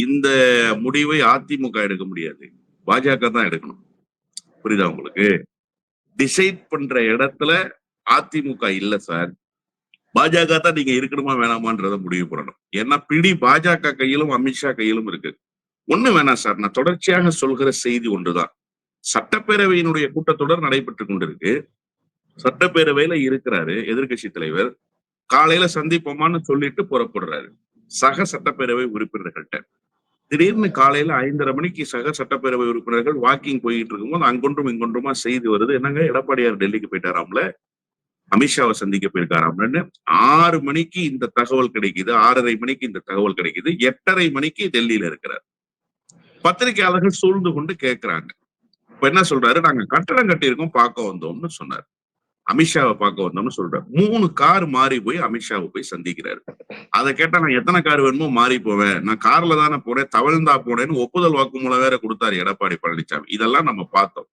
இந்த முடிவை அதிமுக எடுக்க முடியாது, பாஜக தான் எடுக்கணும். புரியுதா உங்களுக்கு? டிசைட் பண்ற இடத்துல அதிமுக இல்ல சார். பாஜக தான் நீங்க இருக்கணுமா வேணாமான்றத முடிவு பண்ணணும். ஏன்னா பிடி பாஜக கையிலும் அமித்ஷா கையிலும் இருக்கு. ஒண்ணு வேணாம் சார், நான் தொடர்ச்சியாக சொல்கிற செய்தி ஒன்றுதான். சட்டப்பேரவையினுடைய கூட்டத்தொடர் நடைபெற்றுக் கொண்டிருக்கு. சட்டப்பேரவையில இருக்கிறாரு எதிர்கட்சி தலைவர். காலையில சந்திப்போமான்னு சொல்லிட்டு புறப்படுறாரு சக சட்டப்பேரவை உறுப்பினர்கள்ட்ட. திடீர்னு காலையில 5:30 மணிக்கு சக சட்டப்பேரவை உறுப்பினர்கள் வாக்கிங் போயிட்டு இருக்கும்போது அங்கொன்றும் இங்கொன்றுமா செய்தி வருது. என்னங்க, எடப்பாடியார் டெல்லிக்கு போயிட்டாராம்ல, அமித்ஷாவை சந்திக்க போயிருக்காராம்லன்னு. 6 மணிக்கு இந்த தகவல் கிடைக்குது, 6:30 மணிக்கு இந்த தகவல் கிடைக்குது, 8:30 மணிக்கு டெல்லியில இருக்கிறார். பத்திரிகையாளர்கள் சூழ்ந்து கொண்டு கேட்கிறாங்க. இப்ப என்ன சொல்றாரு, நாங்க கட்டடம் கட்டியிருக்கோம் பார்க்க வந்தோம்னு சொன்னார். அமித்ஷாவை பார்க்க வந்தோம்னு சொல்றாரு. 3 கார் மாறி போய் அமித்ஷாவை போய் சந்திக்கிறாரு. அதை கேட்டா நான் எத்தனை கார் வேணுமோ மாறி போவேன், நான் கார்ல தானே போனேன், தவழ்ந்தா போனேன்னு ஒப்புதல் வாக்குமூலம் வேற கொடுத்தாரு எடப்பாடி பழனிசாமி. இதெல்லாம் நம்ம பார்த்தோம்.